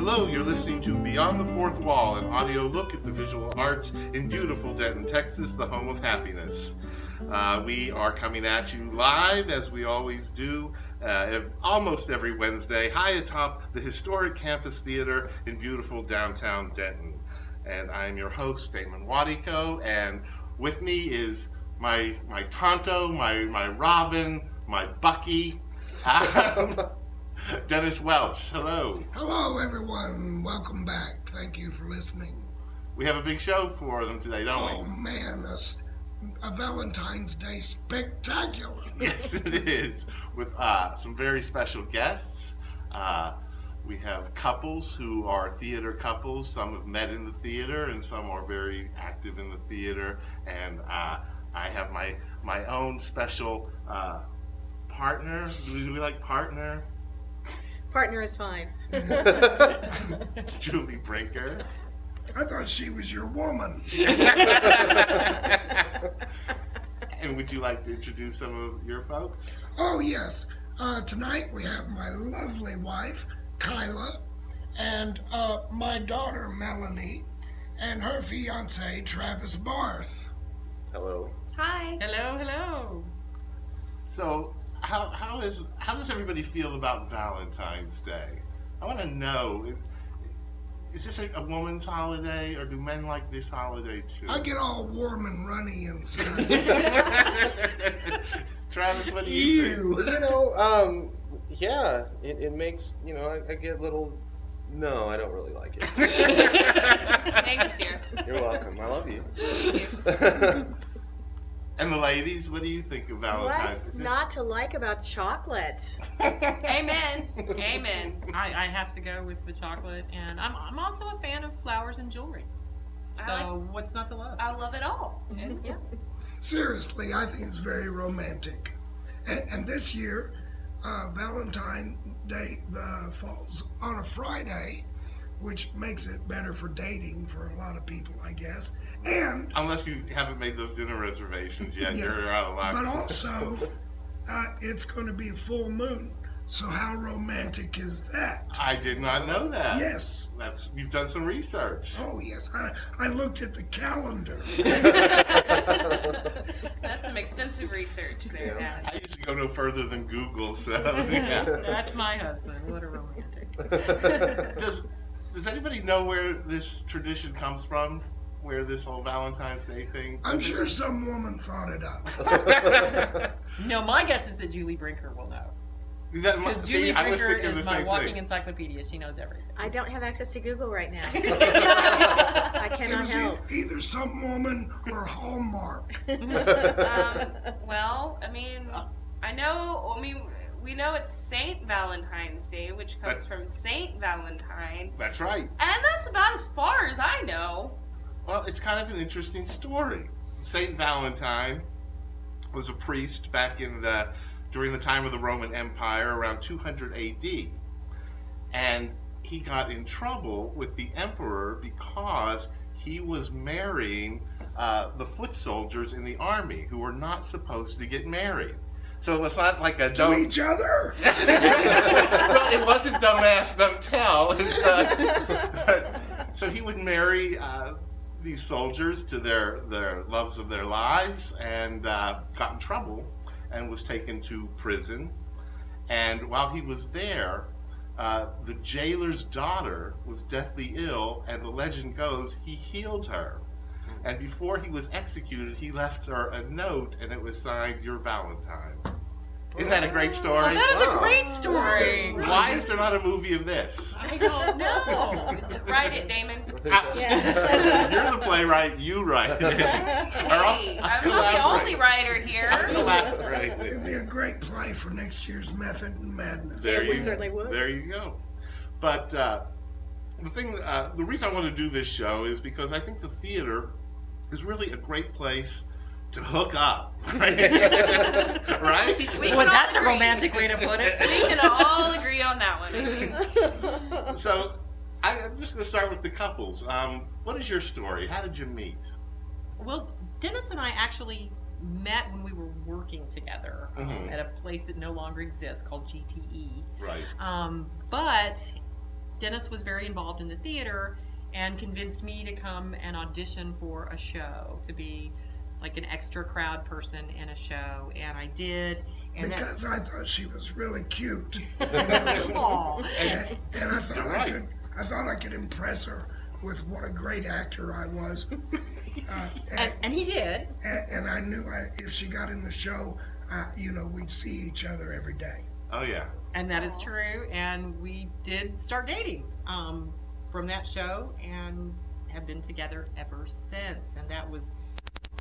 Hello, you're listening to Beyond the Fourth Wall, an audio look at the visual arts in beautiful Denton, Texas, the home of happiness. We are coming at you live, as we always do, almost every Wednesday, high atop the historic campus theater in beautiful downtown Denton. And I'm your host, Damon Wadico, and with me is my Tonto, my Robin, my Bucky, Dennis Welch. Hello. Hello, everyone. Welcome back. Thank you for listening. We have a big show for them today, don't we? Oh, man, a Valentine's Day spectacular. Yes, it is, with some very special guests. We have couples who are theater couples. Some have met in the theater, and some are very active in the theater. And I have my own special partner. Do we like partner? Partner is fine. Julie Brinker. I thought she was your woman. And would you like to introduce some of your folks? Oh, yes. Tonight we have my lovely wife, Kyla, and my daughter, Melanie, and her fiance, Travis Barth. Hello. Hi. Hello, hello. So, how does everybody feel about Valentine's Day? I want to know, is this a woman's holiday, or do men like this holiday too? I get all warm and runny inside. Travis, what do you think? Yeah, it makes, I get little, no, I don't really like it. Thanks, dear. You're welcome. I love you. And the ladies, what do you think of Valentine's? What's not to like about chocolate? Amen. Amen. I have to go with the chocolate, and I'm also a fan of flowers and jewelry. So what's not to love? I love it all. Yeah. Seriously, I think it's very romantic. And this year, Valentine's Day falls on a Friday, which makes it better for dating for a lot of people, I guess. And unless you haven't made those dinner reservations yet, yeah, you're out of luck. But also, it's going to be a full moon. So how romantic is that? I did not know that. Yes. You've done some research. Oh, yes. I looked at the calendar. That's some extensive research there, Dad. I usually go no further than Google, so yeah. That's my husband. What a romantic. Does anybody know where this tradition comes from? Where this whole Valentine's Day thing? I'm sure some woman thought it up. No, my guess is that Julie Brinker will know. Because Julie I was Brinker thinking the is my same walking thing. encyclopedia. She knows everything. I don't have access to Google right now. I It cannot was help. either some woman or Hallmark. Well, we know it's Saint Valentine's Day, which comes from Saint Valentine. That's right. And that's about as far as I know. Well, it's kind of an interesting story. Saint Valentine was a priest back during the time of the Roman Empire, around 200 AD. And he got in trouble with the emperor because he was marrying the foot soldiers in the army who were not supposed to get married. So it's not like a To each other? Well, it wasn't don't ask, don't tell. So he would marry these soldiers to their loves of their lives, and got in trouble and was taken to prison. And while he was there, the jailer's daughter was deathly ill, and the legend goes he healed her. And before he was executed, he left her a note, and it was signed, "Your Valentine." Isn't that a great story? Oh, that is a great story. Why is there not a movie of this? I don't know. Write it, Damon. You're the playwright, you write it. Hey, I'm not the only writer here. It'd be a great play for next year's Method and Madness. We certainly would. There you go. But the reason I want to do this show is because I think the theater is really a great place to hook up, right? Right? Well, that's a romantic way to put it. We can all agree on that one. So I'm just going to start with the couples. What is your story? How did you meet? Well, Dennis and I actually met when we were working together at a place that no longer exists called GTE. Right. But Dennis was very involved in the theater and convinced me to come and audition for a show, to be like an extra crowd person in a show, and I did. And Because I thought she was really cute, Aw. and I thought I could impress her with what a great actor I was. And he did. And I knew if she got in the show, we'd see each other every day. Oh yeah. And that is true. And we did start dating from that show and have been together ever since. And that was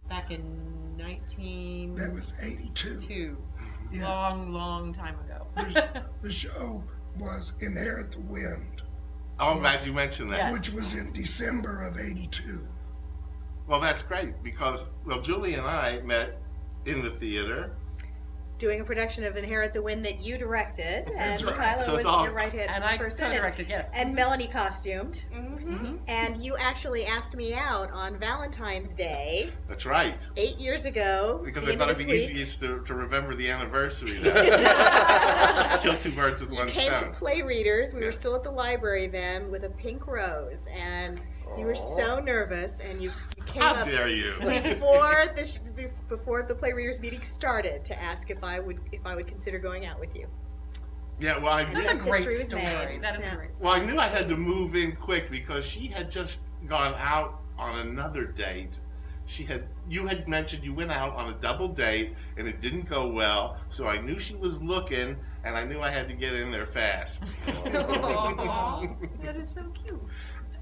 back in 19... That was 82. Yeah. Long time ago. The show was Inherit the Wind, Oh, I'm glad you mentioned that. Yes. which was in December of 82. Well, that's great because, well, Julie and I met in the theater. Doing a production of Inherit the Wind that you directed, and That's right. Kyla So was it's all- your right-hand And I person, co-directed, yes. and Melanie costumed. Mm-hmm. And you actually asked me out on Valentine's Day That's right. 8 years ago. Because the I end thought of it'd this be week. easiest to remember the anniversary. Kill two birds with You one came to stone. Play Readers. We Yeah. were still at the library then with a pink rose, and you were so nervous, and you came How up dare you? before the Play Readers meeting started to ask if I would consider going out with you. Yeah, well, That's Yes, a great history was story. made. That is Yeah. a great story. Well, I knew I had to move in quick because she had just gone out on another date. You had mentioned you went out on a double date and it didn't go well, so I knew she was looking and I knew I had to get in there fast. Aw, that is so cute.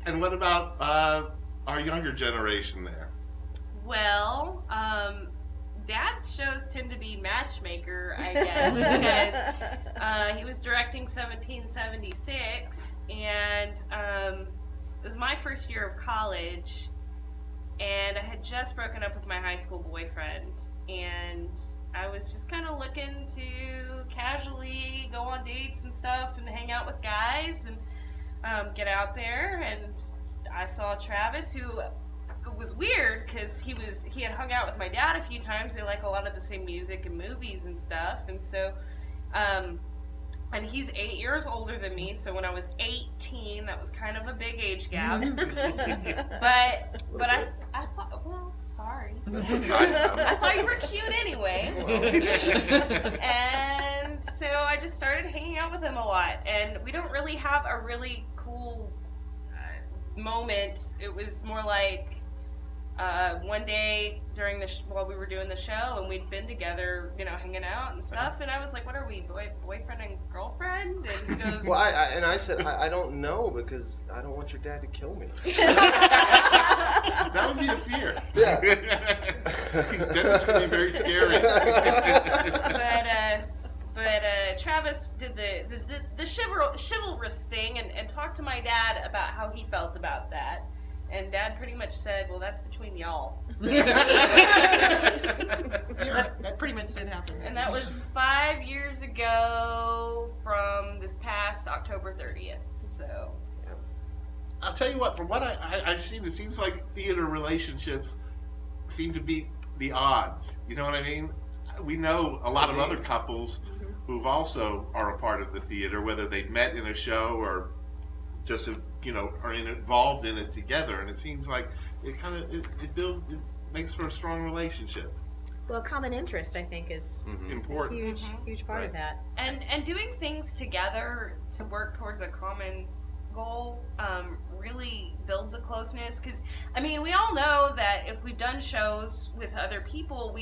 And what about our younger generation there? Well, Dad's shows tend to be matchmaker, I guess, because he was directing 1776, and it was my first year of college, and I had just broken up with my high school boyfriend, and I was just kind of looking to casually go on dates and stuff and hang out with guys and get out there, and I saw Travis, who was weird because he had hung out with my dad a few times. They like a lot of the same music and movies and stuff, and so and he's 8 years older than me, so when I was 18, that was kind of a big age gap. but I thought, well, sorry. I thought you were cute anyway. And so I just started hanging out with him a lot, and we don't really have a really cool moment. It was more like one day during while we were doing the show, and we'd been together, hanging out and stuff. And I was like, "What are we, boyfriend and girlfriend?" And he goes, Well, I said I don't know because I don't want your dad to kill me. That would be the fear. Yeah. Dennis can be very scary. But Travis did the chivalrous thing and talked to my dad about how he felt about that. And Dad pretty much said, "Well, that's between y'all." So, That pretty much did happen. and that was 5 years ago from this past October 30th. So I'll tell you what, from what I've seen, it seems like theater relationships seem to beat the odds. You know what I mean? We know a lot of other couples who've also are a part of the theater, whether they've met in a show or just are involved in it together, and it seems like it kind of it makes for a strong relationship. Well, common interest, I think, is a Important. huge part of that. and doing things together to work towards a common goal really builds a closeness, because we all know that if we've done shows with other people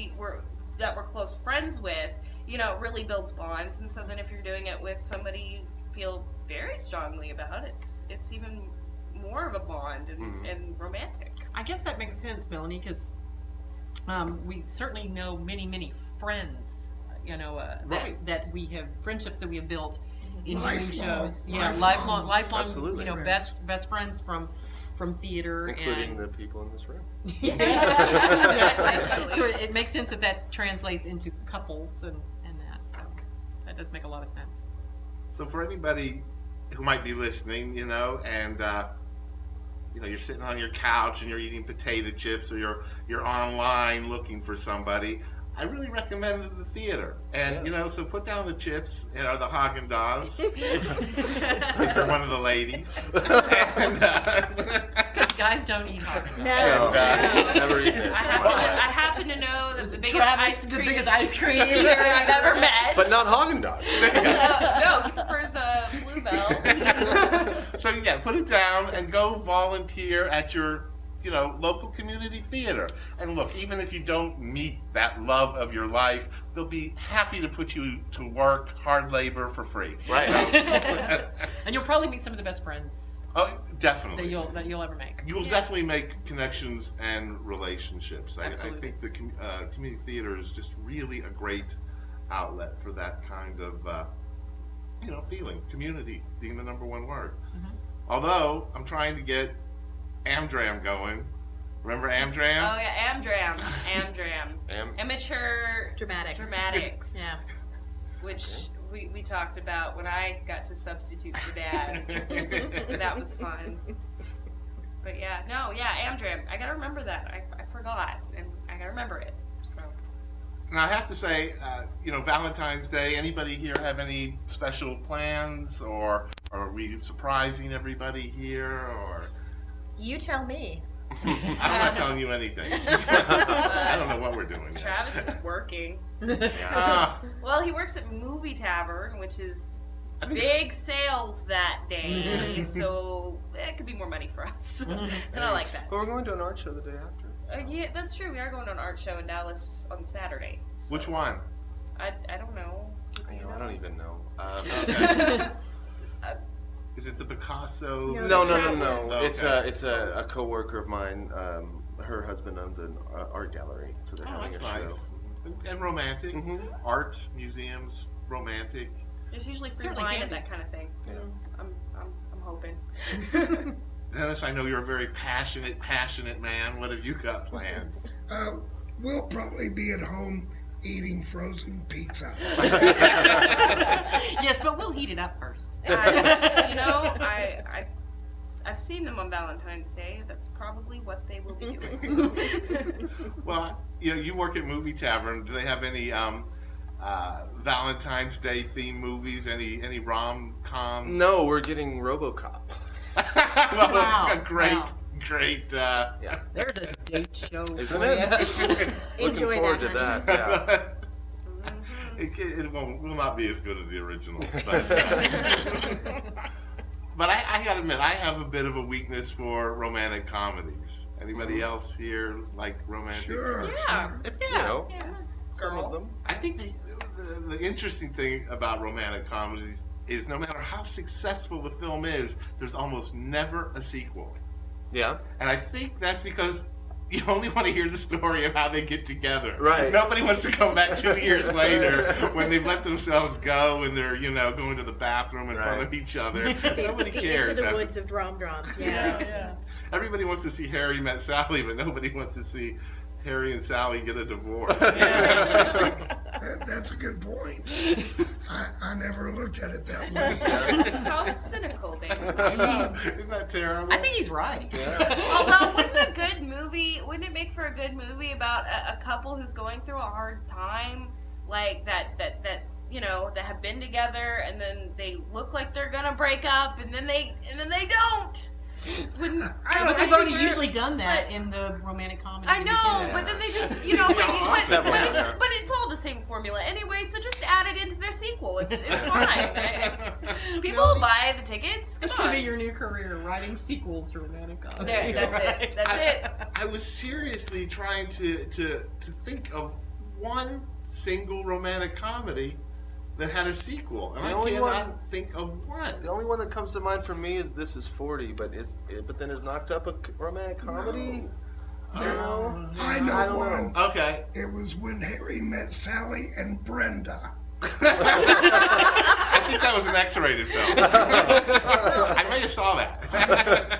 that we're close friends with, it really builds bonds. And so then if you're doing it with somebody you feel very strongly about, it's even more of a bond and romantic. I guess that makes sense, Melanie, because we certainly know many friends, Right. that we have, friendships that we have built in doing Lifelong. shows. Yeah, Lifelong. lifelong, Absolutely. best friends from theater, Including and the people in this room. so it makes sense that translates into couples and that. So that does make a lot of sense. So for anybody who might be listening, and you're sitting on your couch and you're eating potato chips, or you're online looking for somebody, I really recommend the theater. And, so put down the chips, the Haagen-Dazs, if you're one of the ladies. And, Because guys don't eat hot dogs. No. Never eaten it. I happen to know that the biggest Travis, ice cream the biggest ice cream eater I've ever met. But not Haagen-Dazs. No, he prefers Bluebell. So put it down and go volunteer at your, local community theater. And look, even if you don't meet that love of your life, they'll be happy to put you to work, hard labor for free. Right. And you'll probably meet some of the best friends Oh, definitely. that you'll ever make. You will definitely make connections and relationships. I Absolutely. think the community theater is just really a great outlet for that kind of, feeling. Community being the number one word. Although I'm trying to get Amdram going. Remember Amdram? Oh yeah, Amdram. Amateur Dramatics. Yeah. which we talked about when I got to substitute for Dad. That was fun. But Amdram. I gotta remember that. I forgot, and I gotta remember it. So. And I have to say, Valentine's Day, anybody here have any special plans, or are we surprising everybody here, or? You tell me. I'm not telling you anything. I don't know what we're doing yet. Travis is working. Ah, Well, he works at Movie Tavern, which is big sales that day, so that could be more money for us. And I like that. But we're going to an art show the day after. Yeah, that's true. We are going to an art show in Dallas on Saturday. So which one? I don't know. I don't even know. Is it the Picasso? No. Okay. It's a coworker of mine. Her husband owns an art gallery, so they're Oh, having that's a nice. show. And romantic. Mhm. Art, museums, romantic. There's usually free Certainly wine can and be. that kind of thing. Yeah. I'm hoping. Dennis, I know you're a very passionate man. What have you got planned? We'll probably be at home eating frozen pizza. Yes, but we'll heat it up first. I've seen them on Valentine's Day. That's probably what they will be doing. Well, you work at Movie Tavern. Do they have any Valentine's Day themed movies? Any rom-coms? No, we're getting RoboCop. Well, Wow. great. Yeah. There's a date show Isn't for it? you. Enjoy Looking forward that, to honey. that. Yeah. It will not be as good as the original, but but I gotta admit, I have a bit of a weakness for romantic comedies. Anybody else here like romantic? Sure. Yeah. If, Yeah. some Girl. of them. I think the interesting thing about romantic comedies is no matter how successful the film is, there's almost never a sequel. Yeah. And I think that's because you only want to hear the story of how they get together. Right. Nobody wants to come back 2 years later when they've let themselves go and they're, going to the bathroom in front of each other. Nobody cares. Into the after- woods of drums. Yeah. Yeah. Everybody wants to see Harry met Sally, but nobody wants to see Harry and Sally get a divorce. That's a good point. I never looked at it that way. How cynical, Dave. I know. Isn't that terrible? I think he's right. Although, wouldn't it make for a good movie about a couple who's going through a hard time, like that have been together and then they look like they're gonna break up and then they don't. But they've already usually done that in the romantic comedy. I know, Yeah. but then they just, Several, yeah. but it's all the same formula anyway. So just add it into their sequel. It's fine. People will buy the tickets. Come It's gonna be on. your new career, writing sequels to romantic comedies. There, that's it. That's it. I was seriously trying to think of one single romantic comedy that had a sequel, and The I only cannot one- think of one. The only one that comes to mind for me is This Is 40, but then is Knocked Up a romantic comedy? I know I don't one. know. Okay. It was when Harry met Sally and Brenda. I think that was an X-rated film. I may have saw that.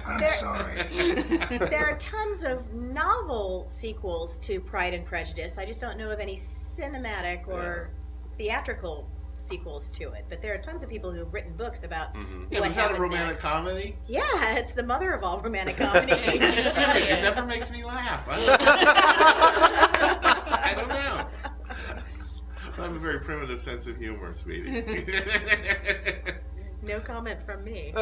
I'm sorry. There are tons of novel sequels to Pride and Prejudice. I just don't know of any cinematic or theatrical sequels to it. But there are tons of people who've written books about Yeah, what was that a happened romantic next. comedy? Yeah, it's the mother of all romantic comedies. It never makes me laugh. I don't know. primitive sense of humor, sweetie. No comment from me.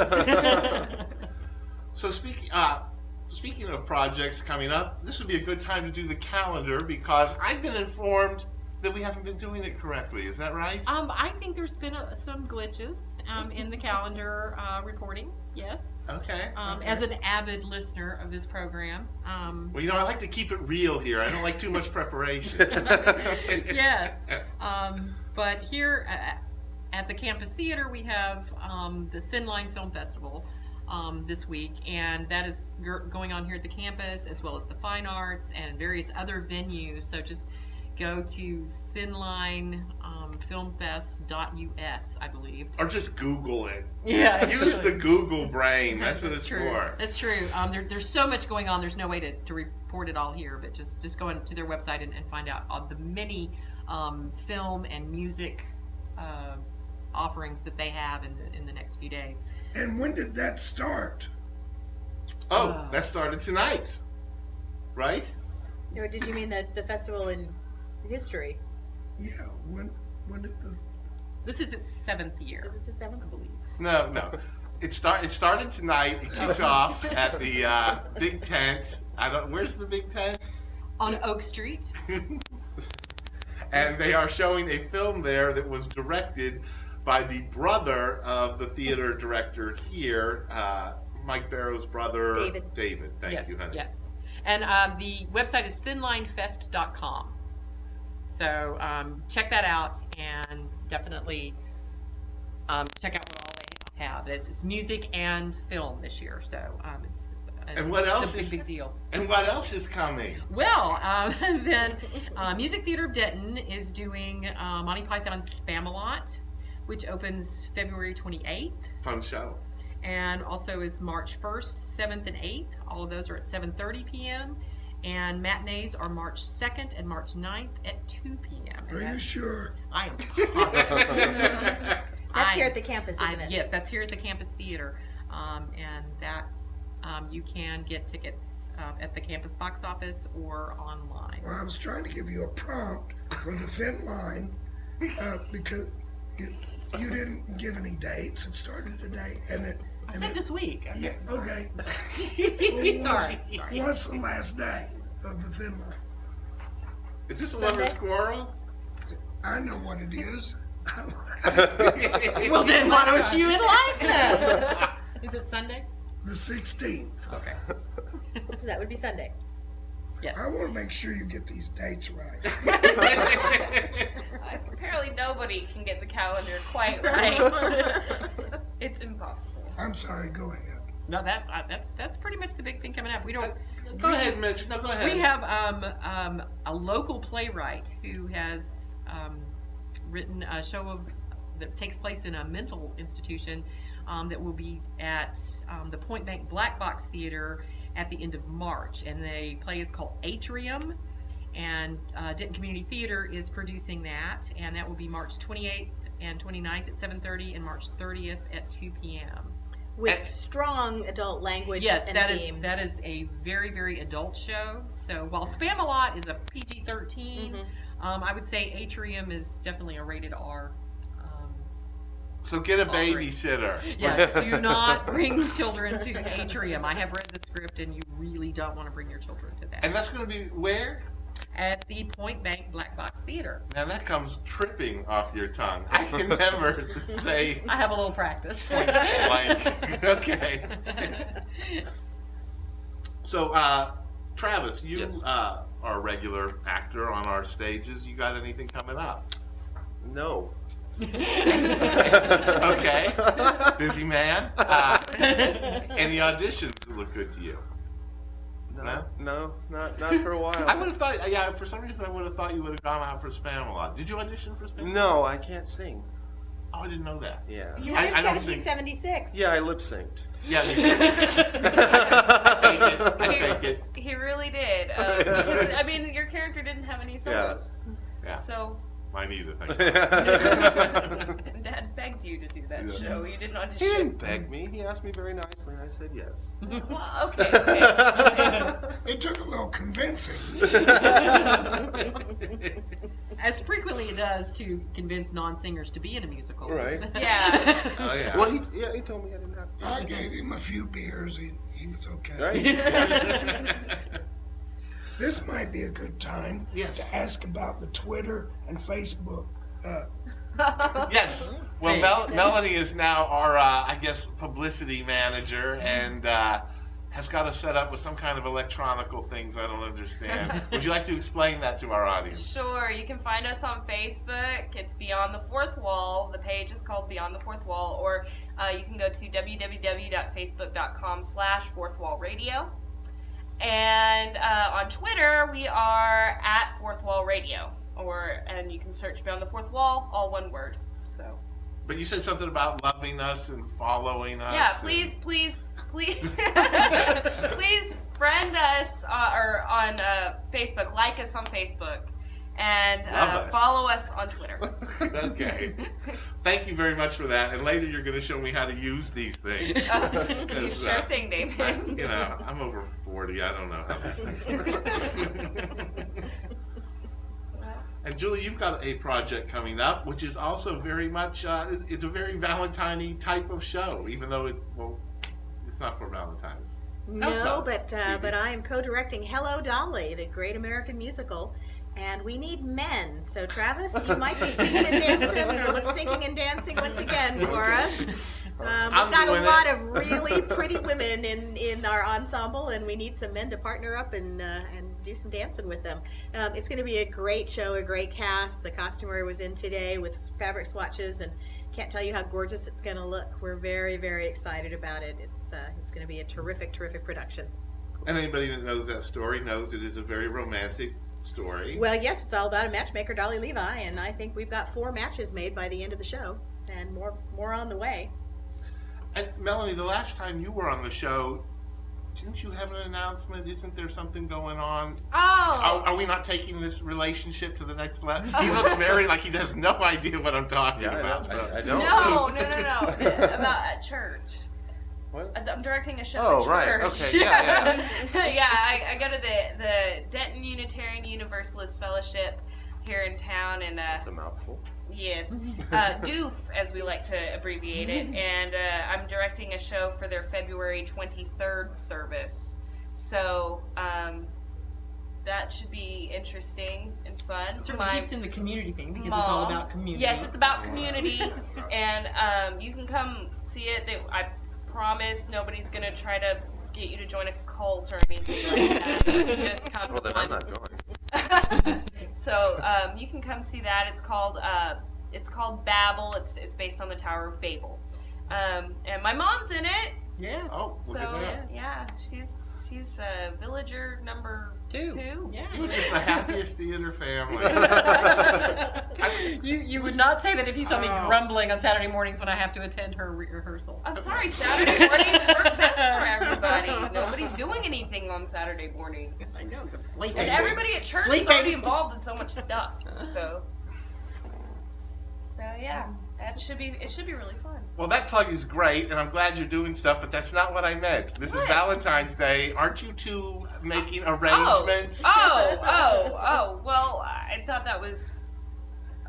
So speaking of projects coming up, this would be a good time to do the calendar because I've been informed that we haven't been doing it correctly. Is that right? I think there's been some glitches in the calendar reporting. Yes. Okay. As an avid listener of this program. Well, I like to keep it real here. I don't like too much preparation. Yes. But here at the Campus Theater, we have the Thin Line Film Festival this week, and that is going on here at the campus, as well as the Fine Arts and various other venues. So just go to thinlinefilmfest.us, I believe. Or just Google it. Yeah, Use the Google brain. That's what it's true. for. That's true. There's so much going on. There's no way to report it all here, but just go into their website and find out all the many film and music offerings that they have in the next few days. And when did that start? Oh, that started tonight, right? Or did you mean the festival in history? Yeah, when did the... This is its 7th year. Is it the 7th? I believe. No. It started tonight. It kicks off at the big tent. Where's the big tent? On Oak Street. And they are showing a film there that was directed by the brother of the theater director here, Mike Barrow's brother, David. Thank you, honey. Yes. And the website is thinlinefest.com. So check that out and definitely check out what all they have. It's music and film this year, so And what else it's a big deal. And what else is coming? Well, then Music Theater of Denton is doing Monty Python's Spamalot, which opens February 28th. Fun show. And also is March 1st, 7th, and 8th. All of those are at 7:30 p.m. And matinees are March 2nd and March 9th at 2 p.m. Are you sure? I am positive. That's here at the campus, isn't it? Yes, that's here at the Campus Theater. And that you can get tickets at the campus box office or online. Well, I was trying to give you a prompt for the Thin Line because you didn't give any dates. It started today, I said this week. Yeah, okay. Sorry. What's the last day of the Thin Line? Is this the one with Squirrel? I know what it is. Well, then why don't you enlighten us? Is it Sunday? The 16th. Okay. That would be Sunday. Yes. I want to make sure you get these dates right. Apparently nobody can get the calendar quite right. It's impossible. I'm sorry, go ahead. No, that's pretty much the big thing coming up. We don't. Go ahead, Mitch. No, go ahead. We have a local playwright who has written a show that takes place in a mental institution that will be at the Point Bank Black Box Theater at the end of March, and the play is called Atrium, and Denton Community Theater is producing that, and that will be March 28th and 29th at 7:30 and March 30th at 2 p.m. With strong adult language Yes, and that themes. that is a very, very adult show. So while Spamalot is a PG-13, I would say Atrium is definitely a rated R. So get a babysitter. Yes, do not bring children to Atrium. I have read the script, and you really don't want to bring your children to that. And that's going to be where? At the Point Bank Black Box Theater. Now that comes tripping off your tongue. I can never say I have a little practice. blank. Okay. So, Travis, you Yes. are a regular actor on our stages. You got anything coming up? No. Okay. Busy man. Any auditions that look good to you? No, not for a while. I would have thought, yeah, for some reason I would have thought you would have gone out for Spamalot. Did you audition for Spamalot? No, I can't sing. Oh, I didn't know that. Yeah. You were in I don't think- 1776. Yeah, I lip synced. Yeah, me too. I take it. He really did. Because, I mean, your character didn't have any solos. Yeah. So, Mine either, thank Dad begged you to do that Yeah. show. You didn't He audition. didn't beg me. He asked me very nicely, and I said yes. Well, okay. It took a little convincing. as frequently it does to convince non-singers to be in a musical. Right. Yeah. Oh yeah. Well, he told me I didn't have. I gave him a few beers. He was okay. Right. This might be a good time Yes. to ask about the Twitter and Facebook. Yes. Well, Hey. Melanie is now our, I guess, publicity manager, and has got us set up with some kind of electronical things I don't understand. Would you like to explain that to our audience? Sure, you can find us on Facebook. It's Beyond the Fourth Wall. The page is called Beyond the Fourth Wall, or you can go to www.facebook.com/fourthwallradio. And on Twitter, we are at Fourth Wall Radio, and you can search Beyond the Fourth Wall, all one word. So. But you said something about loving us and following us. Yeah, and- please, please friend us or on Facebook, like us on Facebook, and Love us. follow us on Twitter. Okay. Thank you very much for that. And later you're going to show me how to use these things. You sure thing, David. I'm over 40. I don't know how these things work. And Julie, you've got a project coming up, which is also very much, it's a very Valentine-y type of show, even though it's not for Valentine's. No, no. but I am co-directing Hello Dolly, the Great American Musical, and we need men. So Travis, you might be singing and dancing or lip syncing and dancing once again for us. We've I'm got a doing lot it. of really pretty women in our ensemble, and we need some men to partner up and do some dancing with them. It's going to be a great show, a great cast. The costumer was in today with fabric swatches, and can't tell you how gorgeous it's going to look. We're very, very excited about it. It's going to be a terrific, terrific production. And anybody that knows that story knows it is a very romantic story. Well, yes, it's all about a matchmaker, Dolly Levi, and I think we've got 4 matches made by the end of the show, and more on the way. And Melanie, the last time you were on the show, didn't you have an announcement? Isn't there something going on? Oh. Are we not taking this relationship to the next level? He looks very like he has no idea what I'm talking Yeah, about. I don't. No. About at church. What? I'm directing a show Oh, at right. church. Okay. Yeah. I go to the Denton Unitarian Universalist Fellowship here in town, and It's a mouthful. yes, DOOF, as we like to abbreviate it, and I'm directing a show for their February 23rd service. So that should be interesting and fun. Certainly keeps in the community thing because it's all about community. Yes, it's about community, and you can come see it. I promise nobody's gonna try to get you to join a cult or anything like that. Just come. Well, then I'm not going. So you can come see that. It's called Babel. It's based on the Tower of Babel, and my mom's in it. Yes. Oh, So look at that. yeah, she's villager number 2. Yeah. We're just the happiest theater family. You would not say that if you saw me Oh. grumbling on Saturday mornings when I have to attend her rehearsals. I'm sorry, Saturday mornings work best for everybody. Nobody's doing anything on Saturday mornings. I know, 'cause I'm sleeping. And everybody at church is Sleeping. already involved in so much stuff. So yeah, it should be really fun. Well, that plug is great, and I'm glad you're doing stuff, but that's not what I meant. This is What? Valentine's Day. Aren't you two making arrangements? Oh. Well, I thought that was.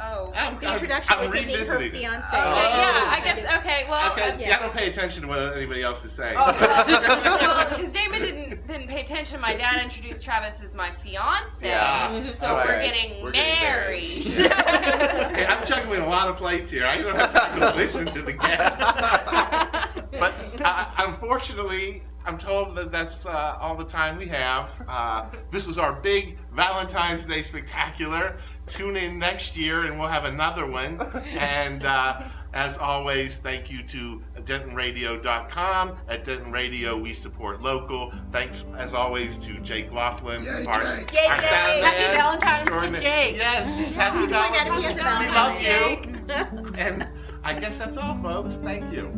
Oh. The introduction I'm with him being her revisiting it. fiance. Oh. Yeah, I guess. Okay. Well. Okay, see, yeah. I don't pay attention to what anybody else is saying. Because Damon didn't pay attention. My dad introduced Travis as my fiance. Yeah. So All we're right. getting We're getting married. Hey, I'm juggling a lot of plates here. I don't have time to listen to the guests. But unfortunately, I'm told that that's all the time we have. This was our big Valentine's Day spectacular. Tune in next year and we'll have another one. And as always, thank you to DentonRadio.com. At Denton Radio, we support local. Thanks, as always, to Jake Laughlin. Yay, our Jake. Yay, our Jake. sound Happy man Valentine's to extraordinary. Jake. Yes, happy Find out if he has a Valentine's. We Valentine's love you. And I guess that's all, folks. Thank you.